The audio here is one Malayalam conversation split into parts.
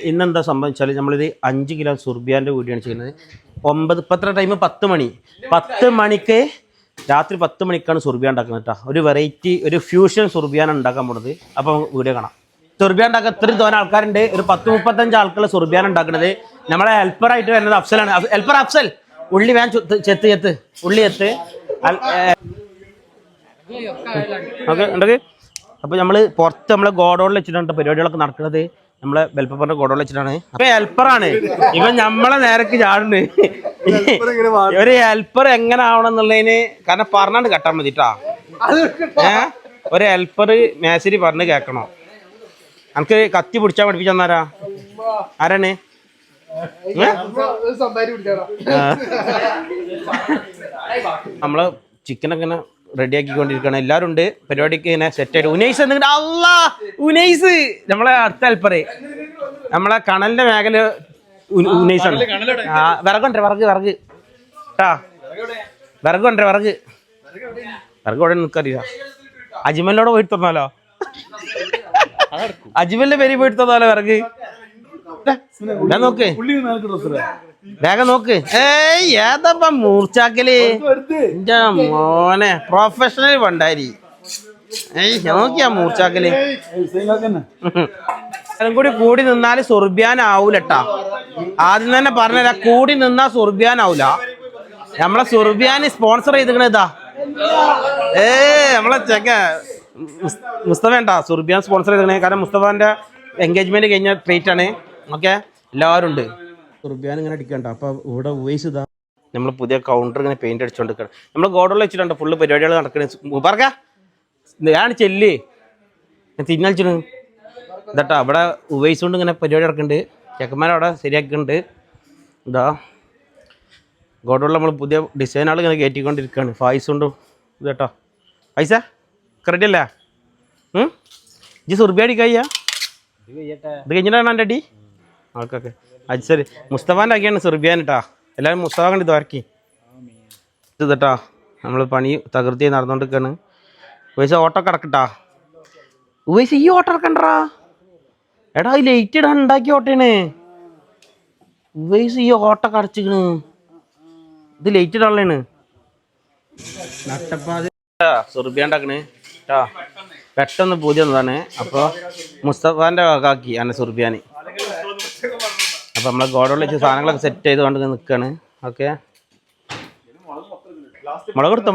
ഇന്നെന്താ സംഭവിച്ചാൽ നമ്മളിത് 5 കിലോ സുർബിയാൻ്റെ കൂടിയാണ് ചെയ്യുന്നത്. 9 ഇപ്പം എത്ര ടൈം? 10 മണി. 10 മണിക്ക് രാത്രി 10 മണിക്കാണ് സുർബിയ ഉണ്ടാക്കുന്നത് കേട്ടോ. ഒരു വെറൈറ്റി ഒരു ഫ്യൂഷൻ സുർബിയാണ് ഉണ്ടാക്കാൻ പോകുന്നത്. അപ്പോൾ വീഡിയോ കാണാം. സുർബിയ ഉണ്ടാക്കാൻ ഇത്രയും തോന്നെ ആൾക്കാരുണ്ട്. ഒരു 10-35 ആൾക്കുള്ള സുർബിയാണ് ഉണ്ടാക്കുന്നത്. നമ്മളെ ഹെൽപ്പറായിട്ട് വരുന്നത് അഫ്സലാണ്. ഹെൽപ്പർ അഫ്സൽ, ഉള്ളി വേൻ ചെത്ത് ഉള്ളി എത്ത് ഓക്കെ ഉണ്ടത്. അപ്പോൾ നമ്മൾ പുറത്ത് നമ്മളെ ഗോഡൗണിൽ വെച്ചിട്ടുണ്ട് പരിപാടികളൊക്കെ നടക്കുന്നത്. നമ്മളെ ബെൽപ്പറിന്റെ ഗോഡൗണിൽ വെച്ചിട്ടാണ്. അപ്പൊ ഹെൽപ്പറാണ് ഇവൻ നമ്മളെ നേരക്ക് ചാടുന്നത്. ഒരു ഹെൽപ്പർ എങ്ങനെ ആവണം എന്നുള്ളതിന് കാരണം പറഞ്ഞാണ്ട് കേട്ടാൽ മതിട്ടാ. ഒരു ഹെൽപ്പർ മേശരി പറഞ്ഞ് കേൾക്കണോ? എനിക്ക് കത്തി പിടിച്ചാൽ പഠിപ്പിച്ചു തന്നാരാ? ആരാണ്? നമ്മള് ചിക്കനൊക്കെ ഇങ്ങനെ റെഡി ആക്കിക്കൊണ്ടിരിക്കുകയാണ്. എല്ലാവരും ഉണ്ട് പരിപാടിക്ക് ഇങ്ങനെ സെറ്റായിട്ട്. ഉനൈസ് എന്തെങ്കിലും അല്ലാ ഉനൈസ് നമ്മളെ അടുത്ത ഹെൽപ്പറ് നമ്മളെ കണലിന്റെ മേഖല ഉനൈസാണ്. വിറകുണ്ടേ വിറക് കേട്ടാ. വിറകുണ്ടേ വിറക് ഇവിടെ നിൽക്കറിയാ. അജ്മലിനോട് പോയിട്ട് തന്നാലോ? അജ്മലിന്റെ പേര് പോയിട്ട് തന്നാലോ വിറക്? നോക്ക് വേഗം നോക്ക്. ഏയ് ഏതപ്പ മൂർച്ചാക്കല് എന്റെ മോനെ പ്രൊഫഷണൽ പണ്ടാരി. ഏയ് നോക്കിയാ മൂർച്ചാക്കല് കൂടി നിന്നാല് സുർബിയാൻ ആവൂലട്ടാ. ആദ്യം തന്നെ പറഞ്ഞുതരാ, കൂടി നിന്നാ സുർബിയാൻ ആവൂല. നമ്മളെ സുർബിയാന് സ്പോൺസർ ചെയ്തിക്കണതാ. നമ്മളെ ചെക്ക മുസ്തഫ ഉണ്ടാ സുർബിയാൻ സ്പോൺസർ ചെയ്തിക്കണേ. കാരണം മുസ്തഫാന്റെ എൻഗേജ്മെന്റ് കഴിഞ്ഞ ട്രീറ്റ് ആണ്. ഓക്കെ, എല്ലാവരും ഉണ്ട്. സുർബിയാൻ ഇങ്ങനെ അടിക്കണ്ട. അപ്പൊ ഇവിടെ വോയിസ് ഇതാ നമ്മൾ പുതിയ കൗണ്ടർ ഇങ്ങനെ പെയിന്റ് അടിച്ചോണ്ടിരിക്കണം. നമ്മൾ ഗോഡൗണിൽ വെച്ചിട്ടുണ്ട് ഫുള്ള് പരിപാടികൾ നടക്കണേ. മുബാർക്ക ഞാൻ ചെല്ല് തിന്നളിച്ചിട്ട് ഇതട്ടാ. ഇവിടെ വോയിസ് കൊണ്ട് ഇങ്ങനെ പരിപാടി നടക്കുന്നുണ്ട്. ചെക്കന്മാരവിടെ ശരിയാക്കുന്നുണ്ട്. ഇതാ ഗോഡൗണിൽ നമ്മൾ പുതിയ ഡിസൈനുകൾ ഇങ്ങനെ കയറ്റിക്കൊണ്ടിരിക്കുകയാണ്. ഫായ്സ് കൊണ്ടും ഇതട്ടോ. പൈസ റെഡി അല്ലേ? ഇജ് സുർബിയ അടിക്കായ്യ ഇത് കഴിഞ്ഞിട്ടാണ് എൻ്റെ അടി. ഓക്കെ ഓക്കെ അത് ശരി. മുസ്തഫാൻ്റെ ആക്കിയാണ് സുർബിയാൻ കേട്ടാ. എല്ലാവരും മുസ്തഫ കണ്ട് ഇതാക്കി ഇത് കേട്ടാ. നമ്മൾ പണി തകൃതി നടന്നുകൊണ്ടിരിക്കുകയാണ്. പൈസ ഓട്ടോ കിടക്കട്ടാ. പൈസ ഈ ഓട്ടോ ഇറക്കണ്ടാ. എടാ ഈ ലേറ്റ് ഇടാൻ ഉണ്ടാക്കിയ ഓട്ടോയാണ്. പൈസ ഈ ഓട്ടോ കടച്ചിക്കണ്. ഇത് ലേറ്റ് ഇടാനുള്ളതാണ്. നട്ടപ്പാതി സുർബിയ ഉണ്ടാക്കണേ കേട്ടാ. പെട്ടെന്ന് പൂജ എന്നതാണ്. അപ്പോൾ മുസ്തഫാൻ്റെ വകാക്കി ആണ് സുർബിയാന്. അപ്പോൾ നമ്മളെ ഗോഡൗണിൽ വെച്ച് സാധനങ്ങളൊക്കെ സെറ്റ് ചെയ്ത് കൊണ്ട് നിൽക്കുകയാണ്. ഓക്കെ, മുളകെടുത്തോ.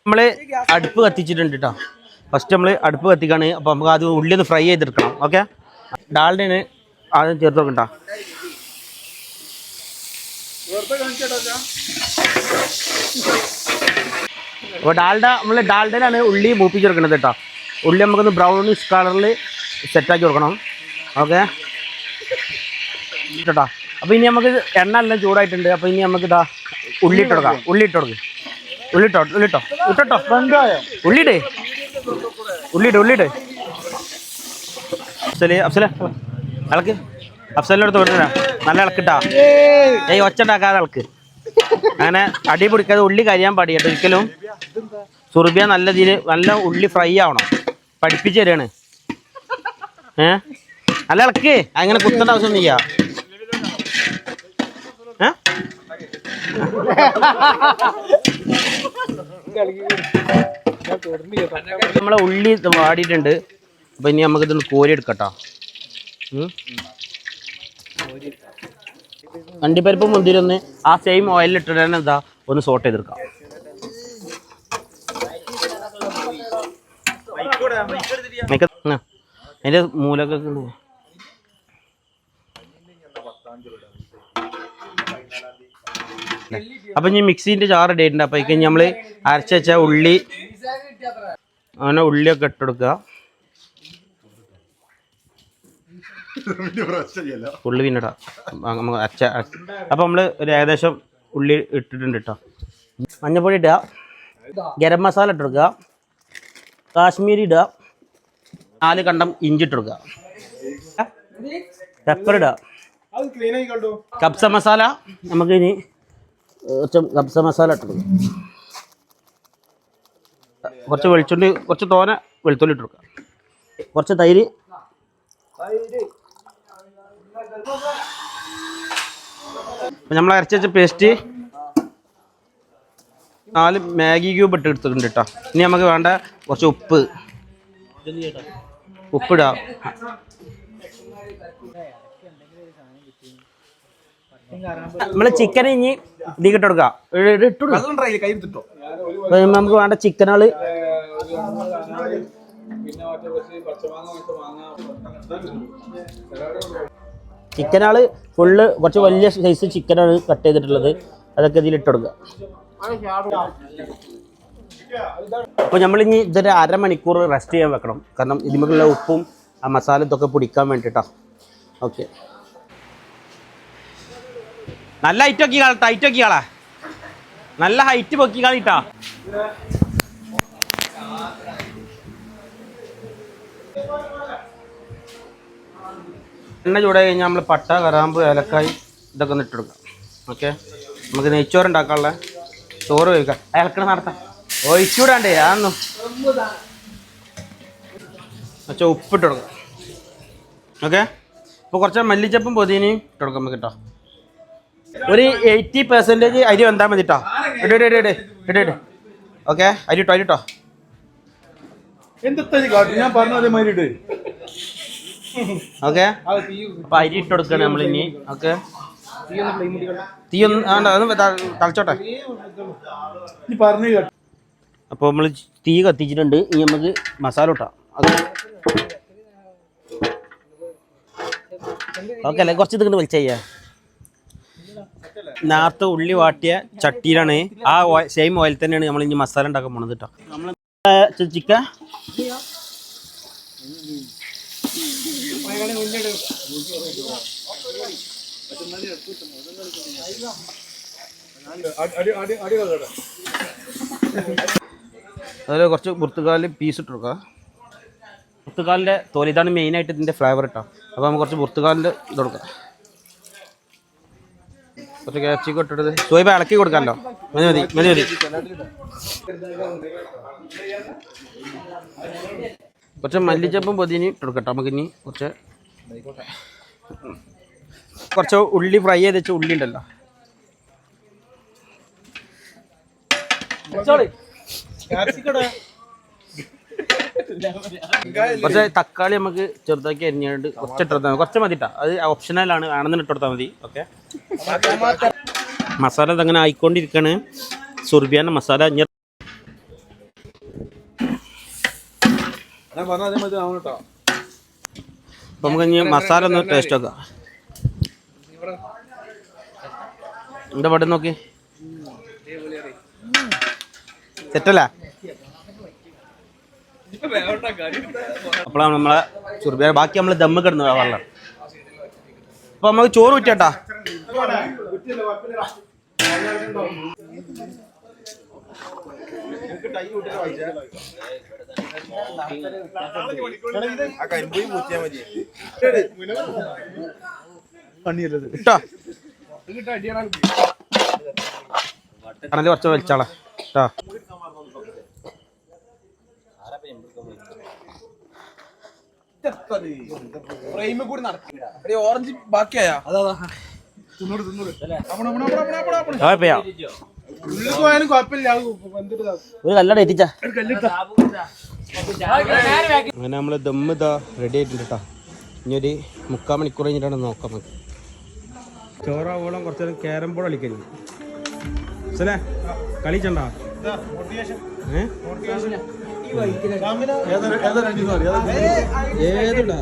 നമ്മൾ അടുപ്പ് കത്തിച്ചിട്ടുണ്ട് കേട്ടോ. ഫസ്റ്റ് നമ്മൾ അടുപ്പ് കത്തിക്കാണ്. അപ്പോൾ നമുക്ക് അത് ഉള്ളി ഒന്ന് ഫ്രൈ ചെയ്തെടുക്കണം. ഓക്കെ, ഡാൽഡയാണ് ആദ്യം ചേർത്ത് നോക്കണ്ട. അപ്പോൾ നമ്മൾ ഡാൽഡയിലാണ് ഉള്ളി മൂപ്പിച്ചെടുക്കുന്നത് കേട്ടോ. ഉള്ളി നമുക്കൊന്ന് ബ്രൗണിഷ് കളറിൽ സെറ്റാക്കി കൊടുക്കണം. ഓക്കെ കേട്ടോ. അപ്പോൾ ഇനി നമുക്ക് എണ്ണ എല്ലാം ചൂടായിട്ടുണ്ട്. അപ്പോൾ ഇനി നമുക്ക് ഇതാ ഉള്ളിട്ട് കൊടുക്കാം. ഉള്ളിട്ടോ ഉള്ളിട് അഫ്സലെ ഇളക്ക്. അഫ്സലിൻ്റെ അടുത്ത് വിടണ നല്ല ഇളക്കിട്ടാ. ഒച്ച ഉണ്ടാക്കാതെ ഇളക്ക്. അങ്ങനെ അടി പിടിക്കാതെ ഉള്ളി കരിയാൻ പാടിയ ഒരിക്കലും. സുർബിയ നല്ല ഉള്ളി ഫ്രൈ ആവണം. പഠിപ്പിച്ച് തരാണ്. നല്ല ഇളക്ക്. അങ്ങനെ കുത്തേണ്ട ആവശ്യം ഒന്നും ചെയ്യാ. നമ്മളെ ഉള്ളി വാടിയിട്ടുണ്ട്. അപ്പം ഇനി നമുക്കിതൊന്ന് കോരി എടുക്കട്ടോ. അണ്ടിപ്പരിപ്പ് മുന്തിരി ഒന്ന് ആ സെയിം ഓയിലിൽ ഇട്ടിട്ട് തന്നെ എന്താ ഒന്ന് സോട്ട് ചെയ്തെടുക്കാം. അതിൻ്റെ മൂലൊക്കെ അപ്പം ഇനി മിക്സീൻ്റെ ജാർ ഇടയിട്ടുണ്ട്. അപ്പം ഇനി നമ്മൾ അരച്ച് വെച്ച ഉള്ളി അങ്ങനെ ഉള്ളിയൊക്കെ ഇട്ടെടുക്കുക. ഉള്ളി പിന്നിടാം നമുക്ക് അരച്ച. അപ്പം നമ്മൾ ഒരു ഏകദേശം ഉള്ളി ഇട്ടിട്ടുണ്ട് കേട്ടോ. മഞ്ഞൾപ്പൊടി ഇടുക, ഗരം മസാല ഇട്ടെടുക്കുക, കാശ്മീരി ഇടുക, 4 കണ്ടം ഇഞ്ചി ഇട്ടെടുക്കുക, പെപ്പർ ഇടുക, കബ്സ മസാല. നമുക്ക് ഇനി കബ്സ മസാല ഇട്ടെടുക്കുക. കുറച്ച് വെളിച്ചുള്ളി, കുറച്ച് തോനെ വെളുത്തുള്ളി ഇട്ടെടുക്കുക, കുറച്ച് തൈര്, നമ്മൾ അരച്ച് വെച്ച പേസ്റ്റ് 4 മാഗി ക്യൂബ് ഇട്ട് എടുത്തിട്ടുണ്ട് കേട്ടോ. ഇനി നമുക്ക് വേണ്ട കുറച്ച് ഉപ്പിടാം. നമ്മൾ ചിക്കൻ ഇനി ഇതിൽ ഇട്ട് കൊടുക്കാം. നമുക്ക് വേണ്ട ചിക്കനുകൾ ഫുള്ള് കുറച്ച് വലിയ സൈസ് ചിക്കനാണ് കട്ട് ചെയ്തിട്ടുള്ളത്. അതൊക്കെ ഇതിൽ ഇട്ട് കൊടുക്കുക. അപ്പോൾ നമ്മളിനി ഇതൊരു അരമണിക്കൂർ റെസ്റ്റ് ചെയ്യാൻ വെക്കണം. കാരണം ഇതിനുള്ള ഉപ്പും ആ മസാല ഇതൊക്കെ പിടിക്കാൻ വേണ്ടിയിട്ടാണ്. ഓക്കെ, നല്ല ഹൈറ്റ് ഒക്കെ ടൈറ്റ് ഒക്കെ കളാ, നല്ല ഹൈറ്റ് പൊക്കി കളിട്ടാ. എണ്ണ ചൂടായി കഴിഞ്ഞാൽ നമ്മൾ പട്ട, കറാമ്പ്, ഏലക്കായ് ഇതൊക്കെ ഒന്ന് ഇട്ടെടുക്കാം. ഓക്കെ, നമുക്ക് നെയ്ച്ചോറ് ഉണ്ടാക്കാനുള്ള ചോറ് കഴിക്കാം. ഇളക്കണ നടത്താം, ഒഴിച്ചൂടാണ്ടേ അതൊന്നും. പക്ഷേ ഉപ്പിട്ട് കൊടുക്കാം. ഓക്കെ, ഇപ്പോൾ കുറച്ച് മല്ലിച്ചപ്പും പൊതിനയും ഇട്ട് കൊടുക്കാം നമുക്ക് കേട്ടോ. ഒരു 80% അരി വന്നാൽ മതി കേട്ടോ. ഇടേ ഓക്കെ, അരി ഇട്ടോ അരിട്ടോ. ഞാൻ പറഞ്ഞ മാതിരി ഓക്കെ, അപ്പൊ അരി ഇട്ട് കൊടുക്കണം നമ്മൾ ഇനി. ഓക്കെ, തീ ഒന്ന് തളച്ചോട്ടെ. അപ്പോൾ നമ്മൾ തീ കത്തിച്ചിട്ടുണ്ട്. ഇനി നമുക്ക് മസാല ഇട്ടാം. ഓക്കെ അല്ലേ, കുറച്ച് ഇതുകൊണ്ട് വലിച്ച നേരത്തെ ഉള്ളി വാട്ടിയ ചട്ടിയിലാണ്. ആ സെയിം ഓയിൽ തന്നെയാണ് നമ്മൾ ഇനി മസാല ഉണ്ടാക്കാൻ പോണത് കേട്ടോ. നമ്മൾ ചിക്കൻ അതിൽ കുറച്ച് പുർത്തുകാല് പീസ് ഇട്ട് കൊടുക്കുക. പുർത്തുകാലിൻ്റെ തോല്, ഇതാണ് മെയിനായിട്ട് ഇതിൻ്റെ ഫ്ലേവർ ഇട്ടോ. അപ്പോൾ നമുക്ക് കുറച്ച് പുർത്തുകാലിൻ്റെ ഇത് കൊടുക്കാം. കുറച്ച് ക്യാപ്സിക്കം ഇട്ടിട്ട് സോയിബ ഇളക്കി കൊടുക്കാമല്ലോ. മതി മതി മതി മതി. കുറച്ച് മല്ലിച്ചപ്പും പൊതിനയും ഇട്ട് കൊടുക്കട്ടോ. നമുക്ക് ഇനി കുറച്ച് ഉള്ളി ഫ്രൈ ചെയ്ത് വെച്ച ഉള്ളി ഉണ്ടല്ലോ, കുറച്ച് തക്കാളി നമുക്ക് ചെറുതാക്കി അരിഞ്ഞിട്ട് കുറച്ചിട്ടാൽ കുറച്ച് മതിട്ടാ. അത് ഓപ്ഷണലാണ്, വേണമെന്ന് ഇട്ടെടുത്താൽ മതി. ഓക്കെ, മസാല ഇതങ്ങനെ ആയിക്കൊണ്ടിരിക്കുകയാണ്. സുർബിയാൻ്റെ മസാല അപ്പം നമുക്ക് ഇനി മസാല ഒന്ന് ടേസ്റ്റ് ആക്കാം. എന്താ പാട്ട് നോക്കി, സെറ്റല്ലേ? അപ്പോഴാണ് നമ്മളെ സുർബിയ ബാക്കി നമ്മൾ ദമ്മ് കിടന്നു വെള്ളം. അപ്പൊ നമുക്ക് ചോറ് വിറ്റാട്ടാ. കണല് കുറച്ച് വലിച്ചാളാ കേട്ടോ. ഓറഞ്ച് ബാക്കിയായ അങ്ങനെ നമ്മള് ദമ്മ് ഇതാ റെഡി ആയിട്ടുണ്ട് കേട്ടോ. ഇനി ഒരു 3/4 മണിക്കൂർ കഴിഞ്ഞിട്ടാണ് നോക്കാം നമുക്ക്. ചോറാവോളം കുറച്ച് നേരം ക്യാരം ബോർഡ് കളിക്കരുത്. അല്ലേ, കളിച്ചണ്ടാ? ഏതുണ്ടാ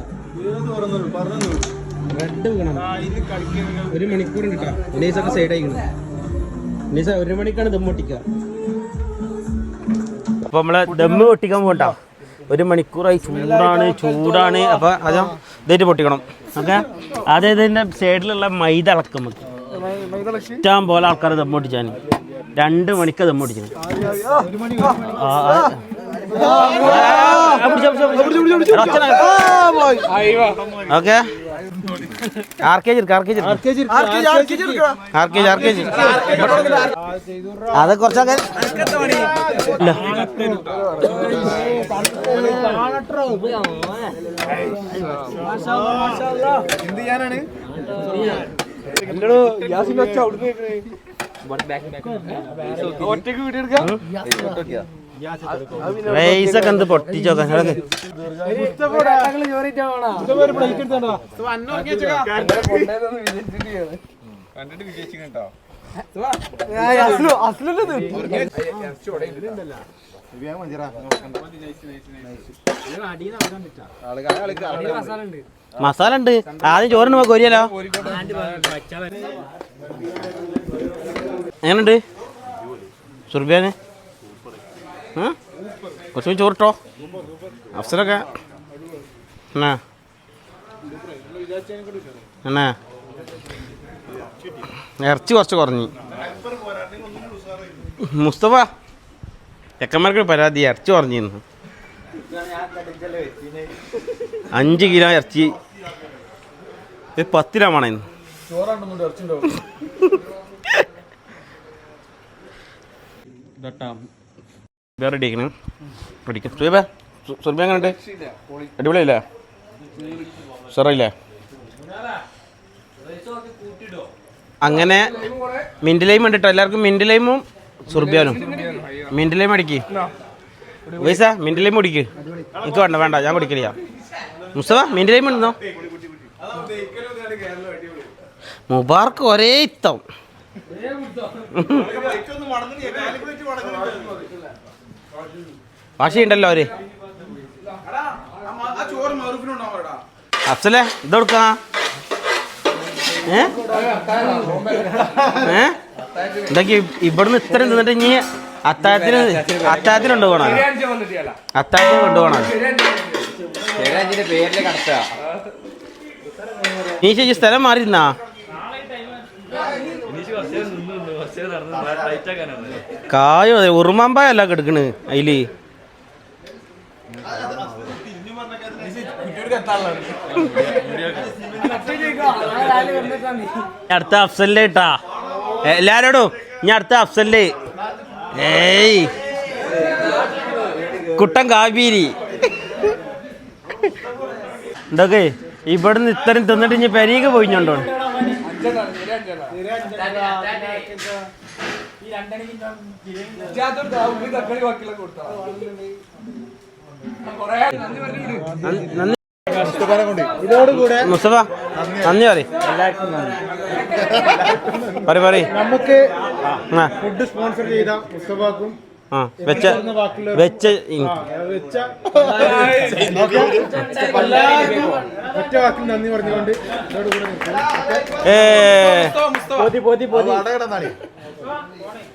റെഡ് വീണം 1 മണിക്കൂർ ഉണ്ട് കേട്ടോ. ഉനീസൊക്കെ സൈഡ് ആയിക്കണം. ഉനീസ 1 മണിക്കാണ് ദമ്മ് പൊട്ടിക്കുക. അപ്പൊ നമ്മളെ ദമ്മ് പൊട്ടിക്കാൻ പോകണ്ട. 1 മണിക്കൂറായി, ചൂടാണ്. അപ്പൊ അത് ഇതായിട്ട് പൊട്ടിക്കണം. ഓക്കെ, അതായത് ഇതിന്റെ സൈഡിലുള്ള മൈദ ഇളക്കും. നമുക്ക് ഇഷ്ടം പോലെ ആൾക്കാർ ദമ്മ് പൊട്ടിച്ചാൽ 2 മണിക്ക് ദമ്മ് പൊട്ടിച്ചു. ഓക്കെ, ആർക്കേജ് അത് കുറച്ചൊക്കെ ഇല്ല. എന്ത് ചെയ്യാനാണ് ഒറ്റക്ക് വീഡിയോ എടുക്കാം റൈസൊക്കെ എന്ത് പൊട്ടിച്ചോക്കാൻ കണ്ടിട്ട് വിജയിച്ചിട്ടോ മസാല ഉണ്ട്. ആദ്യം ചോറിന് കൊരിയല്ലോ. എങ്ങനുണ്ട് സുർബിയാന്? കുറച്ച് ചോറിട്ടോ അഫ്സലൊക്കെ എന്നാ എന്നാ ഇറച്ചി കുറച്ച് കുറഞ്ഞു. മുസ്തഫ ചെക്കന്മാർക്ക് പരാതി ഇറച്ചി കുറഞ്ഞിരുന്നു. 5 കിലോ ഇറച്ചി 10 കിലോ വേണം. വേറെ അടിക്കണം പഠിക്കും. സുർബ എങ്ങനെയുണ്ട്? അടിപൊളിയല്ലേ? സാറല്ലേ? അങ്ങനെ മിൻറ്റ് ലൈം ഉണ്ടിട്ടോ എല്ലാവർക്കും. മിൻറ്റ് ലൈമും സുർബിയാനും. മിൻറ്റ് ലൈം അടിക്ക് പൈസ. മിൻറ്റ് ലൈം കുടിക്ക്. എനിക്ക് വേണ്ട ഞാൻ കുടിക്കില്ല. മുസ്തഫ മിൻറ്റ് ലൈം ഉണ്ടോ? മുബാർക്ക് ഒരേ ഇത്തം. വാശിയുണ്ടല്ലോ അവര്. അഫ്സലേ ഇതെടുക്കാ? എന്തൊക്കെ ഇവിടുന്ന് ഇത്രയും തിന്നിട്ട് ഇനി അത്താഴത്തിന് കൊണ്ടുപോകണം. അത്താഴത്തിന് കൊണ്ടുപോകണം. നീ ശരി സ്ഥലം മാറിയിരുന്നാ? കായോ അതെ ഉറുമാമ്പായല്ല കിടക്കണ് അതില്. അടുത്ത അഫ്സലിന്റെ ഇട്ടാ എല്ലാരോടും. ഇനി അടുത്ത അഫ്സലിന്റെ. ഏയ് കുട്ടൻ കാബീരി എന്തൊക്കെ ഇവിടുന്ന് ഇത്രയും തിന്നിട്ട് ഇനി പെരീക്ക് പോയിഞ്ഞോണ്ടോ? മുസ്തഫ നന്ദി പറ. നമുക്ക് ഫുഡ് സ്പോൺസർ ചെയ്ത മുസ്തഫാക്കും വെച്ച ഒറ്റ വാക്കിൽ നന്ദി പറഞ്ഞുകൊണ്ട്